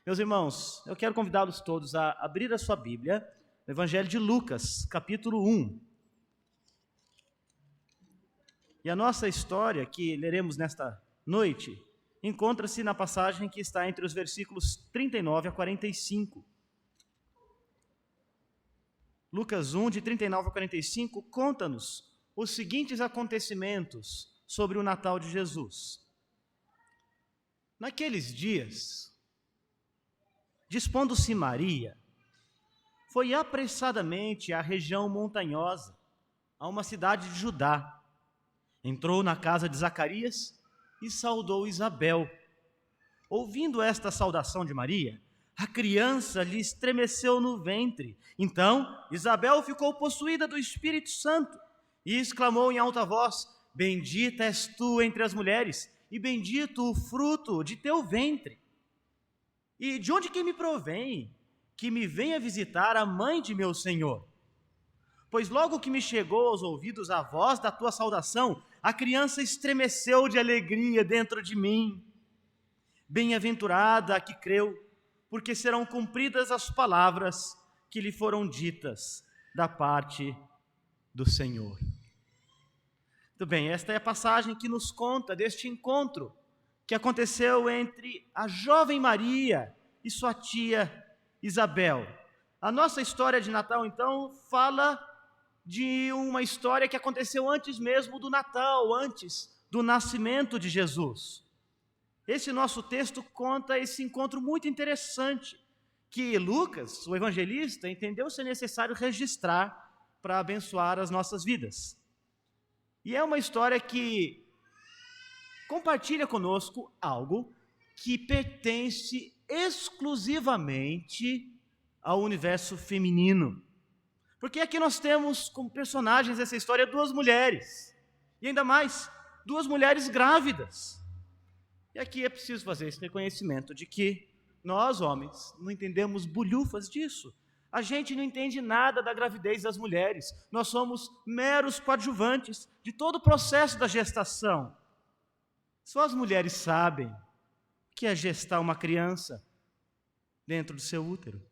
Meus irmãos, eu quero convidá-los todos a abrir a sua Bíblia no Evangelho de Lucas, capítulo 1. E a nossa história, que leremos nesta noite, encontra-se na passagem que está entre os versículos 39 a 45. Lucas 1, de 39 a 45, conta-nos os seguintes acontecimentos sobre o Natal de Jesus. Naqueles dias, dispondo-se Maria, foi apressadamente à região montanhosa, a uma cidade de Judá. Entrou na casa de Zacarias e saudou Isabel. Ouvindo esta saudação de Maria, a criança lhe estremeceu no ventre. Então, Isabel ficou possuída do Espírito Santo e exclamou em alta voz: Bendita és tu entre as mulheres, e bendito o fruto de teu ventre. E de onde que me provém que me venha visitar a mãe de meu Senhor? Pois logo que me chegou aos ouvidos a voz da tua saudação, a criança estremeceu de alegria dentro de mim. Bem-aventurada a que creu, porque serão cumpridas as palavras que lhe foram ditas da parte do Senhor. Muito bem, esta é a passagem que nos conta deste encontro que aconteceu entre a jovem Maria e sua tia Isabel. A nossa história de Natal, então, fala de uma história que aconteceu antes mesmo do Natal, antes do nascimento de Jesus. Esse nosso texto conta esse encontro muito interessante, que Lucas, o evangelista, entendeu ser necessário registrar para abençoar as nossas vidas. E é uma história que compartilha conosco algo que pertence exclusivamente ao universo feminino. Porque aqui nós temos como personagens dessa história duas mulheres, e ainda mais, duas mulheres grávidas. E aqui é preciso fazer esse reconhecimento de que nós, homens, não entendemos bolhufas disso. A gente não entende nada da gravidez das mulheres. Nós somos meros coadjuvantes de todo o processo da gestação. Só as mulheres sabem o que é gestar uma criança dentro do seu útero.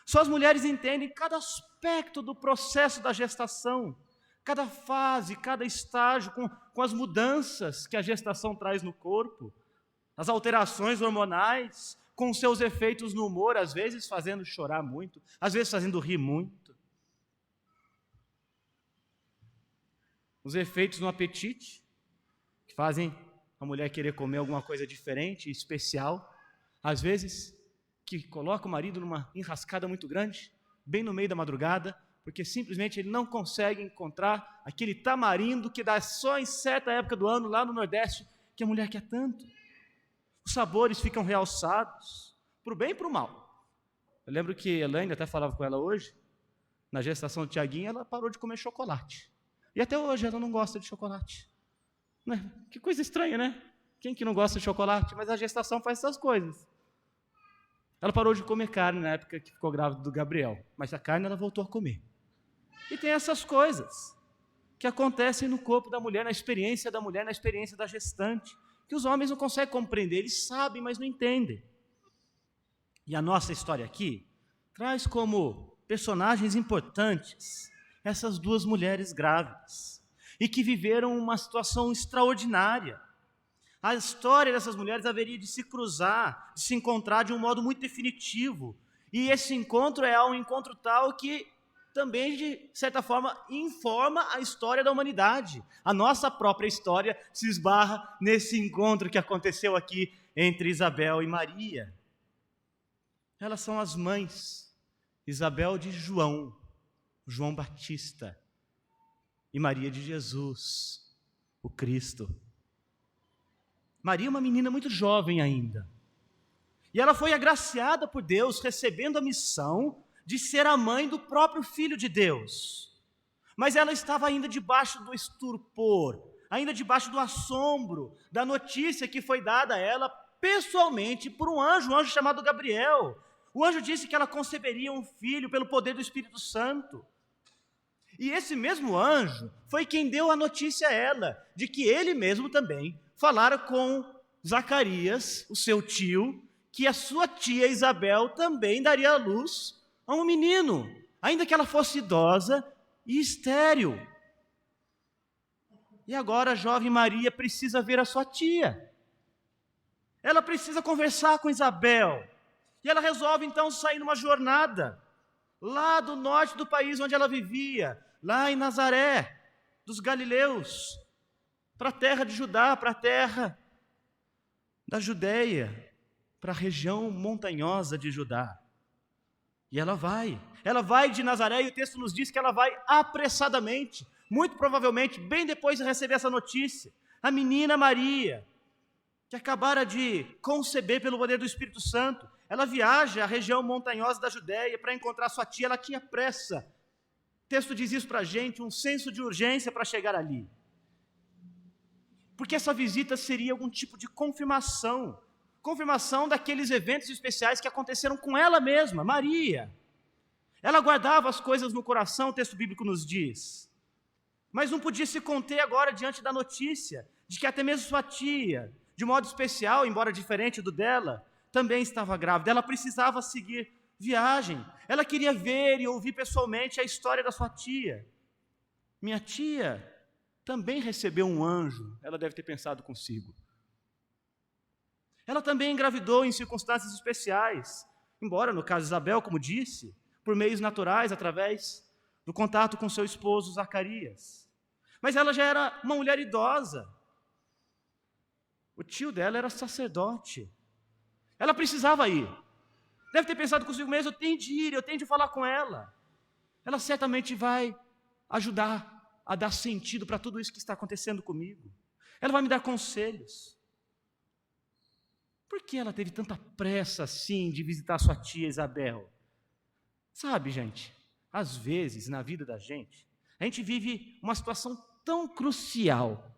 Só as mulheres entendem cada aspecto do processo da gestação, cada fase, cada estágio, com as mudanças que a gestação traz no corpo, as alterações hormonais, com seus efeitos no humor, às vezes fazendo chorar muito, às vezes fazendo rir muito. Os efeitos no apetite, que fazem a mulher querer comer alguma coisa diferente, especial, às vezes que coloca o marido numa enrascada muito grande, bem no meio da madrugada, porque simplesmente ele não consegue encontrar aquele tamarindo que dá só em certa época do ano, lá no Nordeste, que a mulher quer tanto. Os sabores ficam realçados, para o bem e para o mal. Eu lembro que Elaine, até falava com ela hoje, na gestação do Tiaguinho, ela parou de comer chocolate. E até hoje ela não gosta de chocolate. Né? Que coisa estranha, né? Quem que não gosta de chocolate? Mas a gestação faz essas coisas. Ela parou de comer carne na época que ficou grávida do Gabriel, mas a carne ela voltou a comer. E tem essas coisas que acontecem no corpo da mulher, na experiência da mulher, na experiência da gestante, que os homens não conseguem compreender, eles sabem, mas não entendem. E a nossa história aqui traz como personagens importantes essas duas mulheres grávidas e que viveram uma situação extraordinária. A história dessas mulheres haveria de se cruzar, de se encontrar de um modo muito definitivo. E esse encontro é um encontro tal que também, de certa forma, informa a história da humanidade. A nossa própria história se esbarra nesse encontro que aconteceu aqui entre Isabel e Maria. Elas são as mães, Isabel de João Batista, e Maria de Jesus, o Cristo. Maria é uma menina muito jovem ainda. E ela foi agraciada por Deus, recebendo a missão de ser a mãe do próprio Filho de Deus. Mas ela estava ainda debaixo do estupor, ainda debaixo do assombro da notícia que foi dada a ela pessoalmente por um anjo chamado Gabriel. O anjo disse que ela conceberia um filho pelo poder do Espírito Santo. E esse mesmo anjo foi quem deu a notícia a ela, de que ele mesmo também falara com Zacarias, o seu tio, que a sua tia Isabel também daria à luz a um menino, ainda que ela fosse idosa e estéril. E agora a jovem Maria precisa ver a sua tia. Ela precisa conversar com Isabel. E ela resolve então sair numa jornada, lá do norte do país onde ela vivia, lá em Nazaré, dos Galileus, para a terra de Judá, para a terra da Judéia, para a região montanhosa de Judá. E ela vai de Nazaré, e o texto nos diz que ela vai apressadamente, muito provavelmente, bem depois de receber essa notícia. A menina Maria, que acabara de conceber pelo poder do Espírito Santo, ela viaja à região montanhosa da Judéia para encontrar sua tia. Ela tinha pressa. O texto diz isso para a gente, um senso de urgência para chegar ali. Porque essa visita seria algum tipo de confirmação daqueles eventos especiais que aconteceram com ela mesma, Maria. Ela guardava as coisas no coração, o texto bíblico nos diz, mas não podia se conter agora diante da notícia de que até mesmo sua tia, de modo especial, embora diferente do dela, também estava grávida. Ela precisava seguir viagem. Ela queria ver e ouvir pessoalmente a história da sua tia. Minha tia também recebeu um anjo, ela deve ter pensado consigo. Ela também engravidou em circunstâncias especiais, embora, no caso de Isabel, como disse, por meios naturais, através do contato com seu esposo Zacarias. Mas ela já era uma mulher idosa. O tio dela era sacerdote. Ela precisava ir. Deve ter pensado consigo mesmo, eu tenho de ir, eu tenho de falar com ela. Ela certamente vai ajudar a dar sentido para tudo isso que está acontecendo comigo. Ela vai me dar conselhos. Por que ela teve tanta pressa assim de visitar sua tia Isabel? Sabe, gente, às vezes na vida da gente, a gente vive uma situação tão crucial,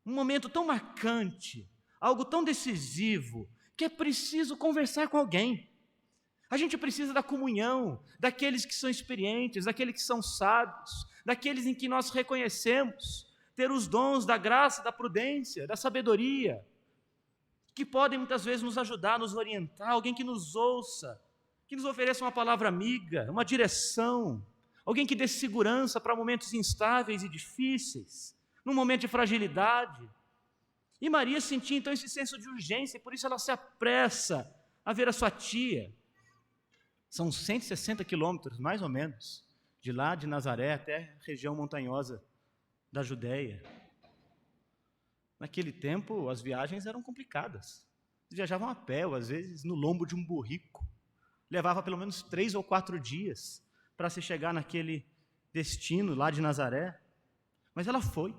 um momento tão marcante, algo tão decisivo, que é preciso conversar com alguém. A gente precisa da comunhão, daqueles que são experientes, daqueles que são sábios, daqueles em que nós reconhecemos ter os dons da graça, da prudência, da sabedoria, que podem muitas vezes nos ajudar, nos orientar, alguém que nos ouça, que nos ofereça uma palavra amiga, uma direção, alguém que dê segurança para momentos instáveis e difíceis, num momento de fragilidade. E Maria sentia então esse senso de urgência, e por isso ela se apressa a ver a sua tia. São 160 quilômetros, mais ou menos, de lá de Nazaré até a região montanhosa da Judéia. Naquele tempo, as viagens eram complicadas. Eles viajavam a pé, ou às vezes no lombo de um burrico. Levava pelo menos 3 ou 4 dias para se chegar naquele destino lá de Nazaré. Mas ela foi,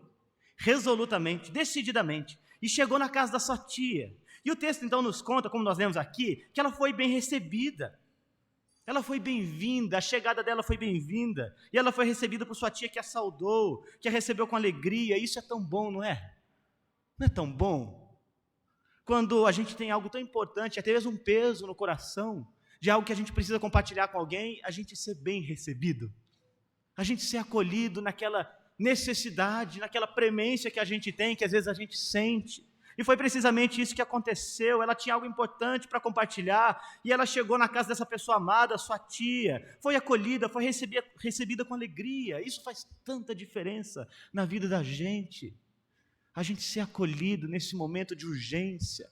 resolutamente, decididamente, e chegou na casa da sua tia. E o texto então nos conta, como nós lemos aqui, que ela foi bem recebida. Ela foi bem-vinda, a chegada dela foi bem-vinda. E ela foi recebida por sua tia, que a saudou, que a recebeu com alegria. Isso é tão bom, não é? Não é tão bom? Quando a gente tem algo tão importante, até mesmo um peso no coração, de algo que a gente precisa compartilhar com alguém, a gente ser bem recebido. A gente ser acolhido naquela necessidade, naquela premência que a gente tem, que às vezes a gente sente. E foi precisamente isso que aconteceu. Ela tinha algo importante para compartilhar, e ela chegou na casa dessa pessoa amada, sua tia, foi acolhida, foi recebida com alegria. Isso faz tanta diferença na vida da gente. A gente ser acolhido nesse momento de urgência.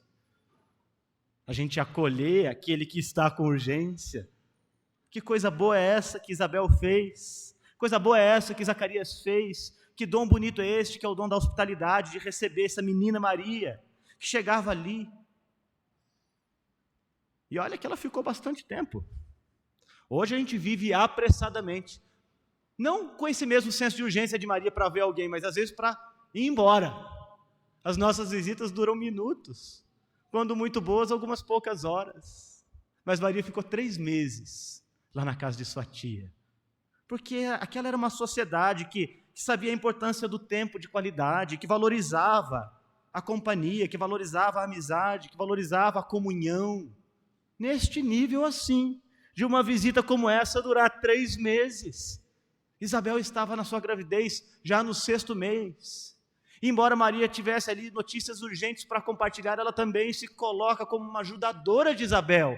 A gente acolher aquele que está com urgência. Que coisa boa é essa que Isabel fez? Coisa boa é essa que Zacarias fez? Que dom bonito é este, que é o dom da hospitalidade, de receber essa menina Maria, que chegava ali. E olha que ela ficou bastante tempo. Hoje a gente vive apressadamente. Não com esse mesmo senso de urgência de Maria para ver alguém, mas às vezes para ir embora. As nossas visitas duram minutos. Quando muito boas, algumas poucas horas. Mas Maria ficou 3 meses lá na casa de sua tia. Porque aquela era uma sociedade que sabia a importância do tempo de qualidade, que valorizava a companhia, que valorizava a amizade, que valorizava a comunhão. Neste nível assim, de uma visita como essa durar 3 meses. Isabel estava na sua gravidez já no 6º mês. Embora Maria tivesse ali notícias urgentes para compartilhar, ela também se coloca como uma ajudadora de Isabel,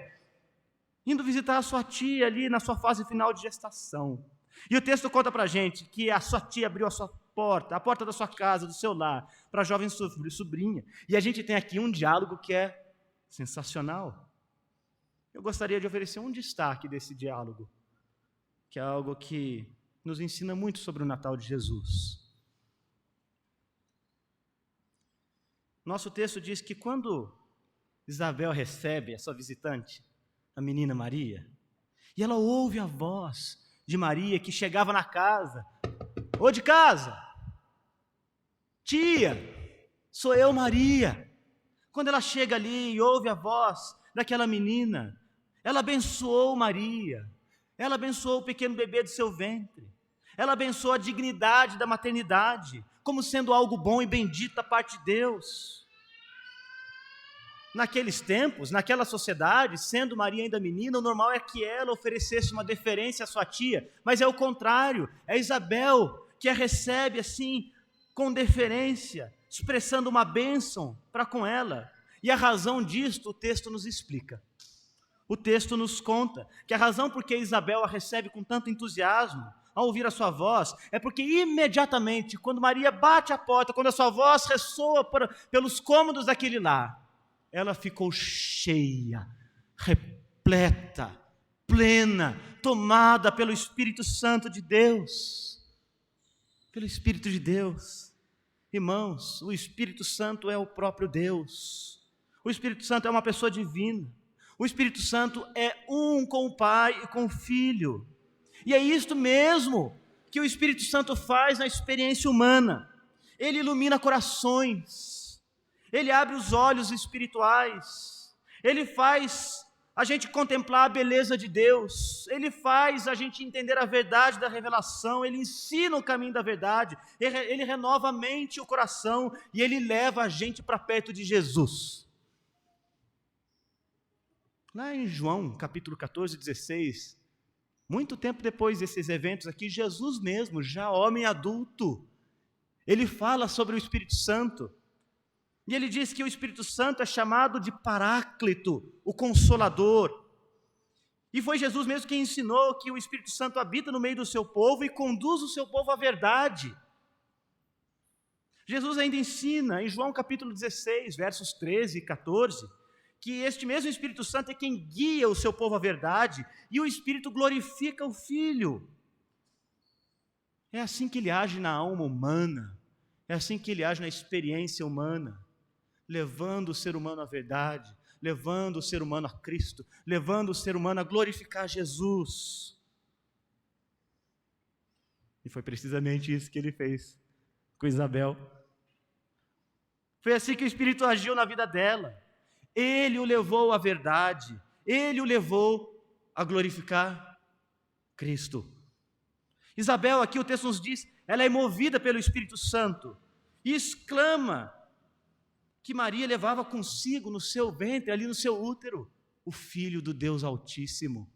indo visitar a sua tia ali na sua fase final de gestação. E o texto conta para a gente que a sua tia abriu a sua porta, a porta da sua casa, do seu lar, para a jovem sobrinha. E a gente tem aqui um diálogo que é sensacional. Eu gostaria de oferecer um destaque desse diálogo, que é algo que nos ensina muito sobre o Natal de Jesus. Nosso texto diz que quando Isabel recebe a sua visitante, a menina Maria, e ela ouve a voz de Maria que chegava na casa: ô de casa, tia, sou eu, Maria. Quando ela chega ali e ouve a voz daquela menina, ela abençoou Maria, ela abençoou o pequeno bebê do seu ventre, ela abençoou a dignidade da maternidade, como sendo algo bom e bendito da parte de Deus. Naqueles tempos, naquela sociedade, sendo Maria ainda menina, o normal é que ela oferecesse uma deferência à sua tia, mas é o contrário, é Isabel que a recebe assim, com deferência, expressando uma bênção para com ela. E a razão disto, o texto nos explica. O texto nos conta que a razão por que Isabel a recebe com tanto entusiasmo, ao ouvir a sua voz, é porque imediatamente, quando Maria bate a porta, quando a sua voz ressoa pelos cômodos daquele lar, ela ficou cheia, repleta, plena, tomada pelo Espírito Santo de Deus. Pelo Espírito de Deus. Irmãos, o Espírito Santo é o próprio Deus. O Espírito Santo é uma pessoa divina. O Espírito Santo é um com o Pai e com o Filho. E é isto mesmo que o Espírito Santo faz na experiência humana. Ele ilumina corações. Ele abre os olhos espirituais, Ele faz a gente contemplar a beleza de Deus, Ele faz a gente entender a verdade da revelação, Ele ensina o caminho da verdade, Ele renova a mente e o coração, e Ele leva a gente para perto de Jesus. Lá em João, capítulo 14, 16, muito tempo depois desses eventos aqui, Jesus mesmo, já homem adulto, Ele fala sobre o Espírito Santo, e ele diz que o Espírito Santo é chamado de Paráclito, o Consolador. E foi Jesus mesmo quem ensinou que o Espírito Santo habita no meio do seu povo e conduz o seu povo à verdade. Jesus ainda ensina, em João capítulo 16, versos 13 e 14, que este mesmo Espírito Santo é quem guia o seu povo à verdade, e o Espírito glorifica o Filho. É assim que ele age na alma humana, é assim que ele age na experiência humana, levando o ser humano à verdade, levando o ser humano a Cristo, levando o ser humano a glorificar Jesus. E foi precisamente isso que ele fez com Isabel. Foi assim que o Espírito agiu na vida dela. Ele o levou à verdade, ele o levou a glorificar Cristo. Isabel, aqui o texto nos diz, ela é movida pelo Espírito Santo e exclama que Maria levava consigo no seu ventre, ali no seu útero, o Filho do Deus Altíssimo.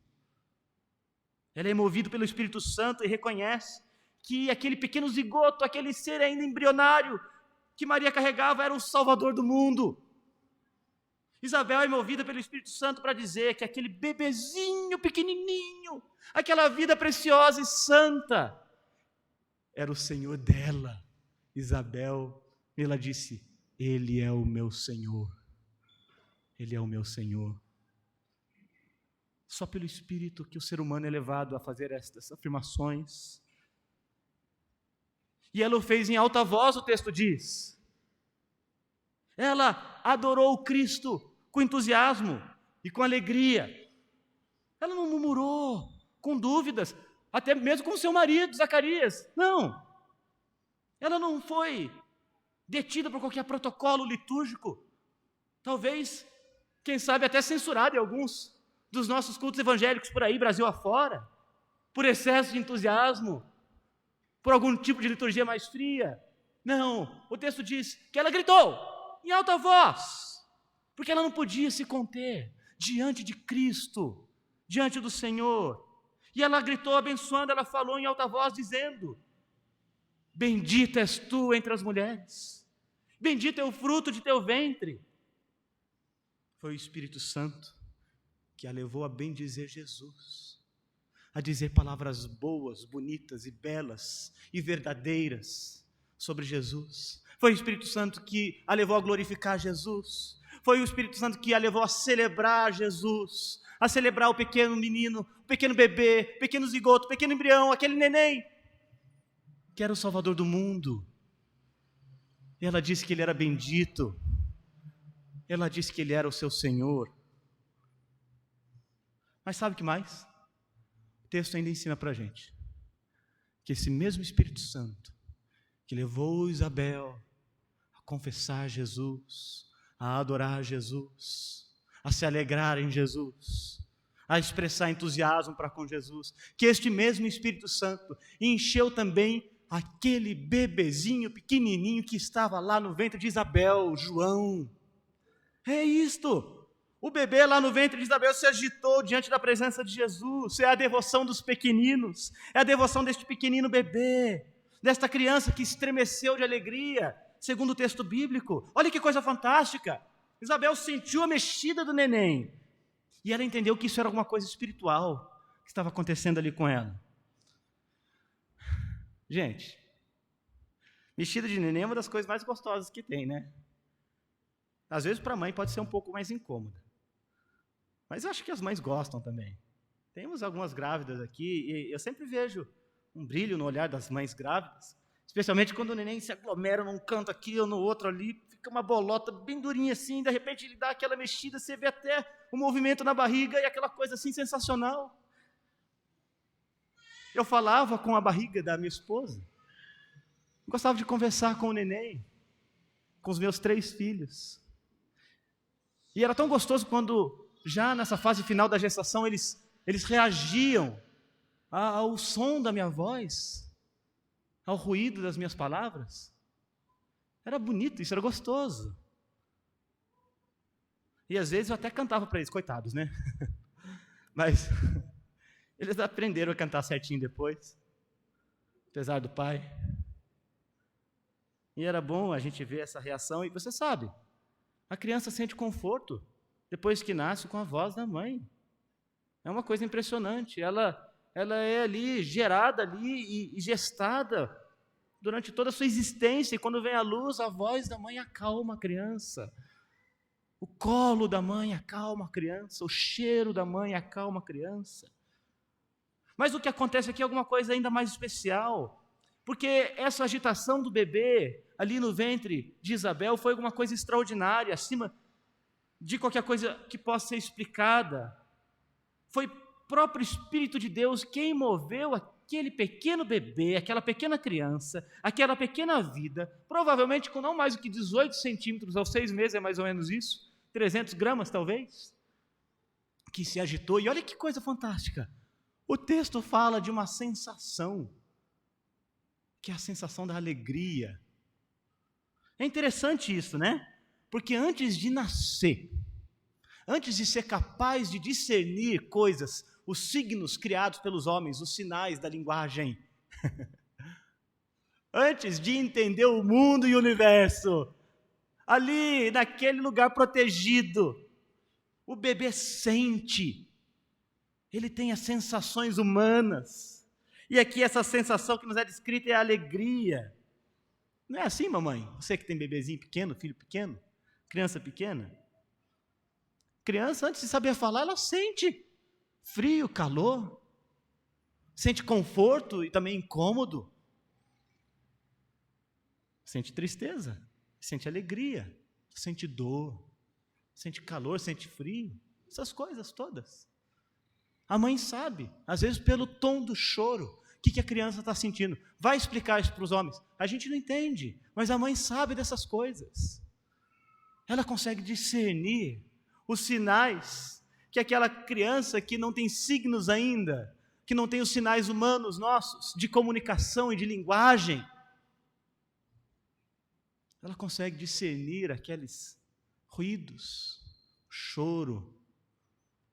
Ela é movida pelo Espírito Santo e reconhece que aquele pequeno zigoto, aquele ser ainda embrionário que Maria carregava era o Salvador do mundo. Isabel é movida pelo Espírito Santo para dizer que aquele bebezinho pequenininho, aquela vida preciosa e santa, era o Senhor dela. Isabel, ela disse: Ele é o meu Senhor, Ele é o meu Senhor. Só pelo Espírito que o ser humano é levado a fazer estas afirmações. E ela o fez em alta voz, o texto diz. Ela adorou o Cristo com entusiasmo e com alegria. Ela não murmurou com dúvidas, até mesmo com seu marido, Zacarias. Não. Ela não foi detida por qualquer protocolo litúrgico, talvez, quem sabe até censurada em alguns dos nossos cultos evangélicos por aí, Brasil afora, por excesso de entusiasmo, por algum tipo de liturgia mais fria. Não, o texto diz que ela gritou em alta voz, porque ela não podia se conter diante de Cristo, diante do Senhor, e ela gritou abençoando, ela falou em alta voz dizendo: Bendita és tu entre as mulheres, Bendito é o fruto de teu ventre. Foi o Espírito Santo que a levou a bendizer Jesus, a dizer palavras boas, bonitas e belas e verdadeiras sobre Jesus. Foi o Espírito Santo que a levou a glorificar Jesus. Foi o Espírito Santo que a levou a celebrar Jesus, a celebrar o pequeno menino, o pequeno bebê, o pequeno zigoto, o pequeno embrião, aquele neném, que era o Salvador do mundo. E ela disse que ele era bendito. Ela disse que ele era o seu Senhor. Mas sabe o que mais? O texto ainda ensina para a gente que esse mesmo Espírito Santo que levou Isabel a confessar Jesus, a adorar Jesus, a se alegrar em Jesus, a expressar entusiasmo para com Jesus, que este mesmo Espírito Santo encheu também aquele bebezinho pequenininho que estava lá no ventre de Isabel, João. É isto. O bebê lá no ventre de Isabel se agitou diante da presença de Jesus. É a devoção dos pequeninos, é a devoção deste pequenino bebê, desta criança que estremeceu de alegria, segundo o texto bíblico. Olha que coisa fantástica. Isabel sentiu a mexida do neném e ela entendeu que isso era alguma coisa espiritual que estava acontecendo ali com ela. Gente, mexida de neném é uma das coisas mais gostosas que tem, né? Às vezes para a mãe pode ser um pouco mais incômoda, mas eu acho que as mães gostam também. Temos algumas grávidas aqui e eu sempre vejo um brilho no olhar das mães grávidas, especialmente quando o neném se aglomera num canto aqui ou no outro ali, fica uma bolota bem durinha assim, de repente ele dá aquela mexida, você vê até o movimento na barriga e aquela coisa assim sensacional. Eu falava com a barriga da minha esposa, gostava de conversar com o neném, com os meus 3 filhos. E era tão gostoso quando, já nessa fase final da gestação, eles reagiam ao som da minha voz, ao ruído das minhas palavras. Era bonito, isso era gostoso. E às vezes eu até cantava para eles, coitados, né? Mas eles aprenderam a cantar certinho depois, apesar do pai. E era bom a gente ver essa reação, e você sabe, a criança sente conforto depois que nasce com a voz da mãe. É uma coisa impressionante. Ela é ali gerada ali e gestada durante toda a sua existência, e quando vem à luz, a voz da mãe acalma a criança. O colo da mãe acalma a criança, o cheiro da mãe acalma a criança. Mas o que acontece aqui é alguma coisa ainda mais especial, porque essa agitação do bebê ali no ventre de Isabel foi alguma coisa extraordinária, acima de qualquer coisa que possa ser explicada. Foi o próprio Espírito de Deus quem moveu aquele pequeno bebê, aquela pequena criança, aquela pequena vida, provavelmente com não mais do que 18 centímetros, aos 6 meses é mais ou menos isso, 300 gramas talvez, que se agitou. E olha que coisa fantástica, o texto fala de uma sensação, que é a sensação da alegria. É interessante isso, né? Porque antes de nascer, antes de ser capaz de discernir coisas, os signos criados pelos homens, os sinais da linguagem, antes de entender o mundo e o universo, ali naquele lugar protegido, o bebê sente, ele tem as sensações humanas, e aqui essa sensação que nos é descrita é a alegria. Não é assim, mamãe? Você que tem bebezinho pequeno, filho pequeno, criança pequena? Criança, antes de saber falar, ela sente frio, calor, sente conforto e também incômodo, sente tristeza, sente alegria, sente dor, sente calor, sente frio, essas coisas todas. A mãe sabe, às vezes pelo tom do choro, o que a criança está sentindo. Vai explicar isso para os homens. A gente não entende, mas a mãe sabe dessas coisas. Ela consegue discernir os sinais que aquela criança que não tem signos ainda, que não tem os sinais humanos nossos, de comunicação e de linguagem, ela consegue discernir aqueles ruídos, o choro,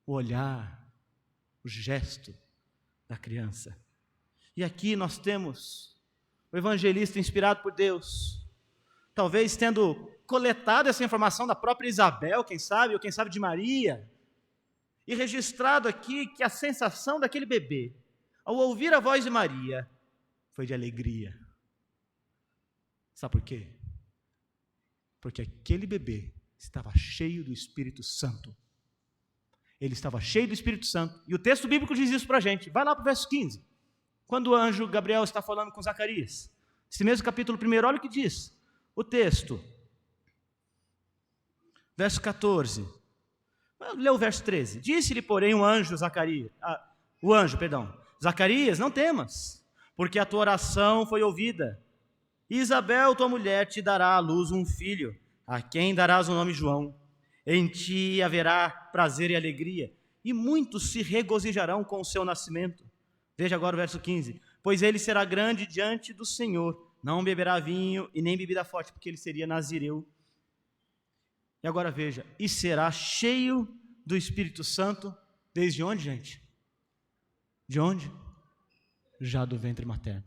o olhar, o gesto da criança. E aqui nós temos o evangelista inspirado por Deus, talvez tendo coletado essa informação da própria Isabel, quem sabe, ou quem sabe de Maria, e registrado aqui que a sensação daquele bebê, ao ouvir a voz de Maria, foi de alegria. Sabe por quê? Porque aquele bebê estava cheio do Espírito Santo. Ele estava cheio do Espírito Santo. E o texto bíblico diz isso para a gente. Vai lá para o verso 15. Quando o anjo Gabriel está falando com Zacarias. Esse mesmo capítulo 1, olha o que diz. O texto. Verso 14. Lê o verso 13. Disse-lhe, porém, Zacarias, não temas, porque a tua oração foi ouvida. Isabel, tua mulher, te dará à luz um filho, a quem darás o nome João. Em ti haverá prazer e alegria, e muitos se regozijarão com o seu nascimento. Veja agora o verso 15. Pois ele será grande diante do Senhor, não beberá vinho e nem bebida forte, porque ele seria nazireu. E agora veja, e será cheio do Espírito Santo, desde onde, gente? De onde? Já do ventre materno.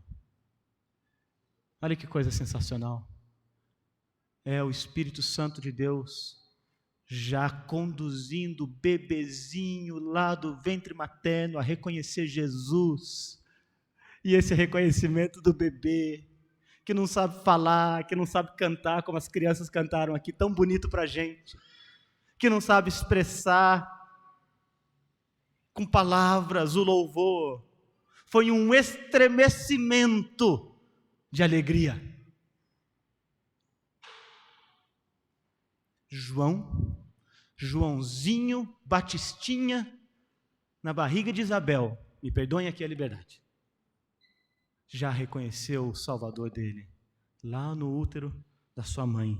Olha que coisa sensacional. É o Espírito Santo de Deus já conduzindo o bebezinho lá do ventre materno a reconhecer Jesus. E esse reconhecimento do bebê, que não sabe falar, que não sabe cantar como as crianças cantaram aqui, tão bonito para a gente, que não sabe expressar com palavras o louvor, foi um estremecimento de alegria. Joãozinho, Batistinha, na barriga de Isabel, me perdoem aqui a liberdade, já reconheceu o Salvador dele, lá no útero da sua mãe.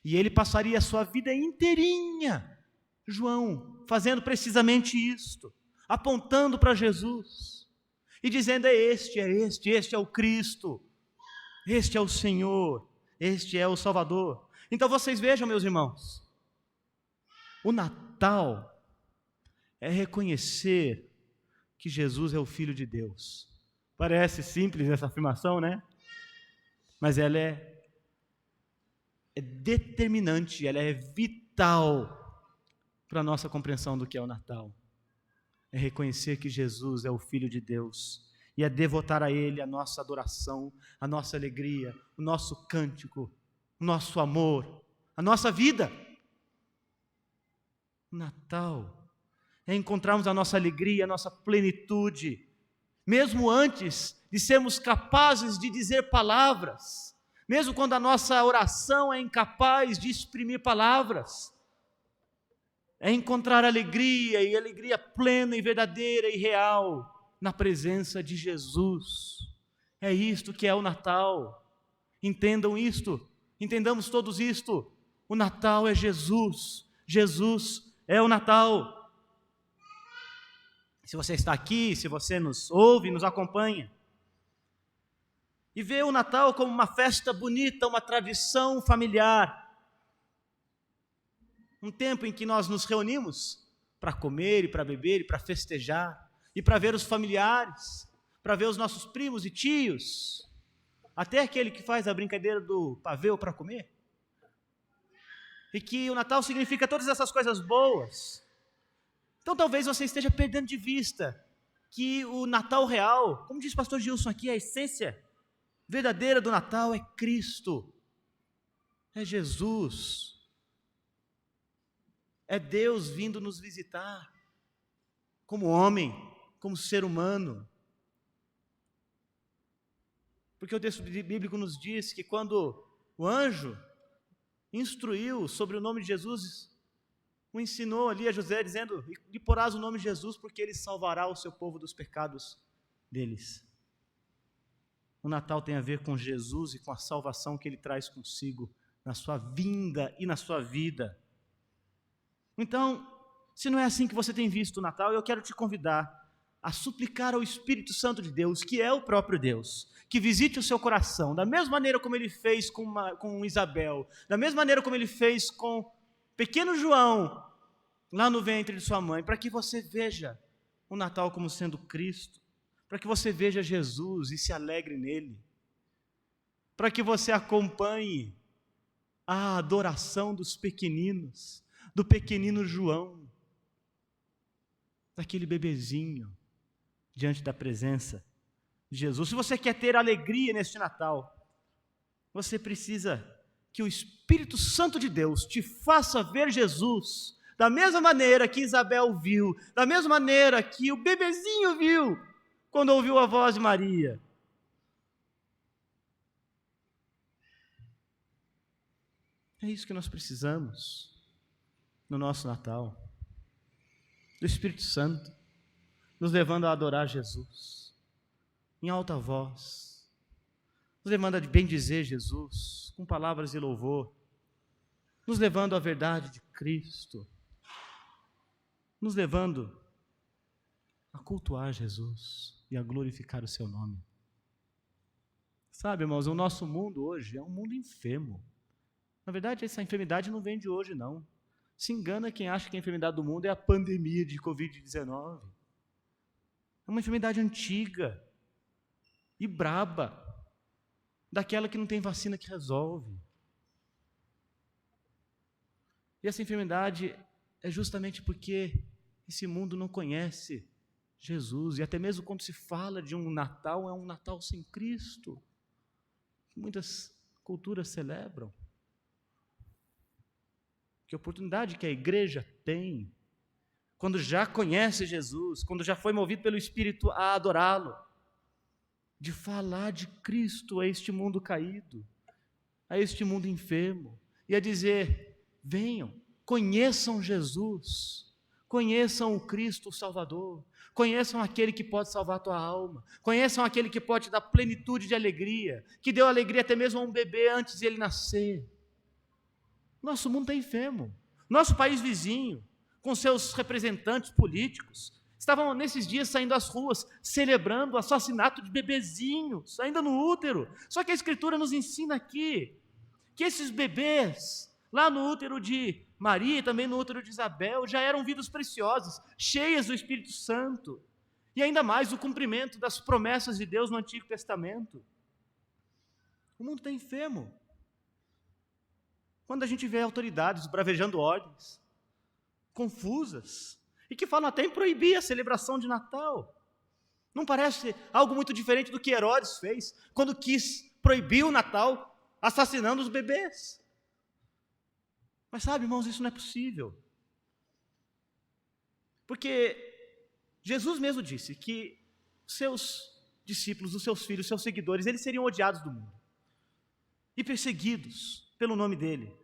E ele passaria a sua vida inteirinha, João, fazendo precisamente isto, apontando para Jesus, e dizendo, este é o Cristo, este é o Senhor, este é o Salvador. Então vocês vejam, meus irmãos, o Natal é reconhecer que Jesus é o Filho de Deus. Parece simples essa afirmação, né? Mas ela é determinante, ela é vital para a nossa compreensão do que é o Natal. É reconhecer que Jesus é o Filho de Deus e é devotar a Ele a nossa adoração, a nossa alegria, o nosso cântico, o nosso amor, a nossa vida. O Natal é encontrarmos a nossa alegria, a nossa plenitude, mesmo antes de sermos capazes de dizer palavras, mesmo quando a nossa oração é incapaz de exprimir palavras, é encontrar alegria, e alegria plena e verdadeira e real, na presença de Jesus. É isto que é o Natal. Entendam isto, entendamos todos isto. O Natal é Jesus, Jesus é o Natal. Se você está aqui, se você nos ouve, nos acompanha, e vê o Natal como uma festa bonita, uma tradição familiar, um tempo em que nós nos reunimos para comer e para beber e para festejar, e para ver os familiares, para ver os nossos primos e tios, até aquele que faz a brincadeira do pavê para comer, e que o Natal significa todas essas coisas boas. Então talvez você esteja perdendo de vista que o Natal real, como diz o pastor Gilson aqui, a essência verdadeira do Natal é Cristo, é Jesus, é Deus vindo nos visitar, como homem, como ser humano. Porque o texto bíblico nos diz que quando o anjo instruiu sobre o nome de Jesus, o ensinou ali a José, dizendo, lhe porás o nome de Jesus, porque ele salvará o seu povo dos pecados deles. O Natal tem a ver com Jesus e com a salvação que ele traz consigo, na sua vinda e na sua vida. Então, se não é assim que você tem visto o Natal, eu quero te convidar a suplicar ao Espírito Santo de Deus, que é o próprio Deus, que visite o seu coração, da mesma maneira como ele fez com Isabel, da mesma maneira como ele fez com pequeno João, lá no ventre de sua mãe, para que você veja o Natal como sendo Cristo, para que você veja Jesus e se alegre nele, para que você acompanhe a adoração dos pequeninos, do pequenino João, daquele bebezinho, diante da presença de Jesus. Se você quer ter alegria neste Natal, você precisa que o Espírito Santo de Deus te faça ver Jesus da mesma maneira que Isabel viu, da mesma maneira que o bebezinho viu quando ouviu a voz de Maria. É isso que nós precisamos no nosso Natal. Do Espírito Santo nos levando a adorar Jesus em alta voz, nos levando a bendizer Jesus com palavras de louvor, nos levando à verdade de Cristo, nos levando a cultuar Jesus e a glorificar o seu nome. Sabe, irmãos, o nosso mundo hoje é um mundo enfermo. Na verdade, essa enfermidade não vem de hoje, não. Se engana quem acha que a enfermidade do mundo é a pandemia de Covid-19. É uma enfermidade antiga e braba, daquela que não tem vacina que resolve. E essa enfermidade é justamente porque esse mundo não conhece Jesus, e até mesmo quando se fala de um Natal, é um Natal sem Cristo, que muitas culturas celebram. Que oportunidade que a igreja tem, quando já conhece Jesus, quando já foi movido pelo Espírito a adorá-lo, de falar de Cristo a este mundo caído, a este mundo enfermo, e a dizer: venham, conheçam Jesus, conheçam o Cristo o Salvador, conheçam aquele que pode salvar a tua alma, conheçam aquele que pode te dar plenitude de alegria, que deu alegria até mesmo a um bebê antes de ele nascer. Nosso mundo está enfermo. Nosso país vizinho, com seus representantes políticos, estavam nesses dias saindo às ruas, celebrando o assassinato de bebezinhos, ainda no útero. Só que a Escritura nos ensina aqui, que esses bebês, lá no útero de Maria e também no útero de Isabel, já eram vidas preciosas, cheias do Espírito Santo. E ainda mais o cumprimento das promessas de Deus no Antigo Testamento. O mundo está enfermo. Quando a gente vê autoridades bravejando ordens confusas, e que falam até em proibir a celebração de Natal. Não parece algo muito diferente do que Herodes fez, quando quis proibir o Natal, assassinando os bebês. Mas sabe, irmãos, isso não é possível. Porque Jesus mesmo disse que seus discípulos, os seus filhos, os seus seguidores, eles seriam odiados do mundo e perseguidos pelo nome dele,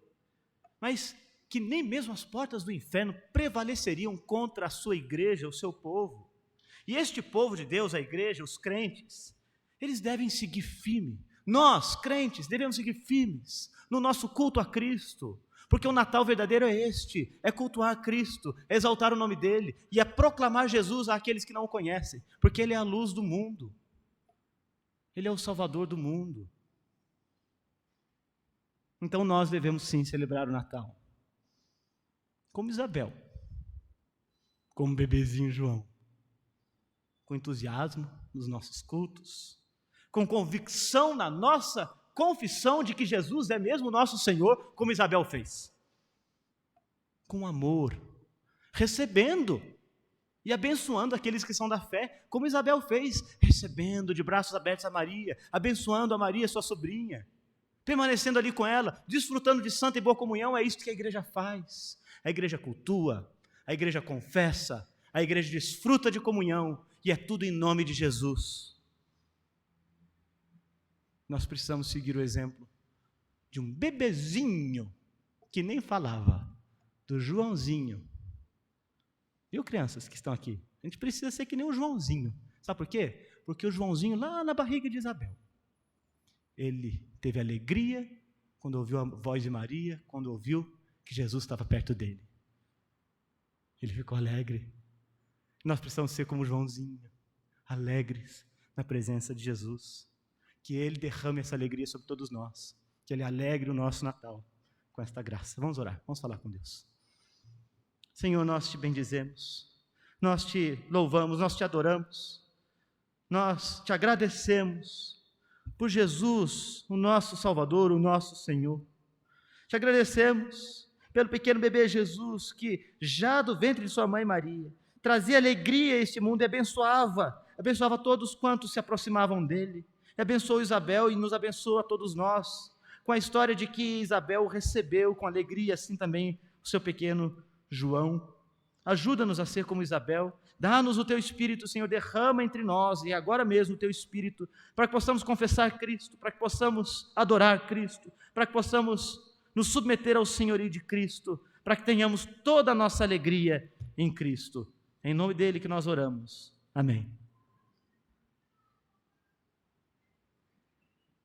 mas que nem mesmo as portas do inferno prevaleceriam contra a sua igreja, o seu povo. E este povo de Deus, a igreja, os crentes, eles devem seguir firme. Nós, crentes, devemos seguir firmes no nosso culto a Cristo, porque o Natal verdadeiro é este, é cultuar a Cristo, é exaltar o nome dele e é proclamar Jesus àqueles que não o conhecem, porque ele é a luz do mundo, ele é o Salvador do mundo. Então nós devemos sim celebrar o Natal, como Isabel, como bebezinho João, com entusiasmo nos nossos cultos, com convicção na nossa confissão de que Jesus é mesmo nosso Senhor, como Isabel fez, com amor, recebendo e abençoando aqueles que são da fé, como Isabel fez, recebendo de braços abertos a Maria, abençoando a Maria, sua sobrinha, permanecendo ali com ela, desfrutando de santa e boa comunhão. É isso que a igreja faz. A igreja cultua, a igreja confessa, a igreja desfruta de comunhão, e é tudo em nome de Jesus. Nós precisamos seguir o exemplo de um bebezinho que nem falava, do Joãozinho. Viu, crianças que estão aqui? A gente precisa ser que nem o Joãozinho. Sabe por quê? Porque o Joãozinho, lá na barriga de Isabel, ele teve alegria quando ouviu a voz de Maria, quando ouviu que Jesus estava perto dele. Ele ficou alegre. Nós precisamos ser como Joãozinho, alegres na presença de Jesus. Que ele derrame essa alegria sobre todos nós, que ele alegre o nosso Natal com esta graça. Vamos orar, vamos falar com Deus. Senhor, nós te bendizemos, nós te louvamos, nós te adoramos, nós te agradecemos por Jesus, o nosso Salvador, o nosso Senhor. Te agradecemos pelo pequeno bebê Jesus, que já do ventre de sua mãe Maria, trazia alegria a este mundo e abençoava todos quantos se aproximavam dele. E abençoou Isabel e nos abençoa a todos nós, com a história de que Isabel recebeu com alegria, assim também o seu pequeno João. Ajuda-nos a ser como Isabel, dá-nos o teu Espírito, Senhor, derrama entre nós e agora mesmo o teu Espírito, para que possamos confessar Cristo, para que possamos adorar Cristo, para que possamos nos submeter ao senhorio de Cristo, para que tenhamos toda a nossa alegria em Cristo. É em nome dele que nós oramos. Amém.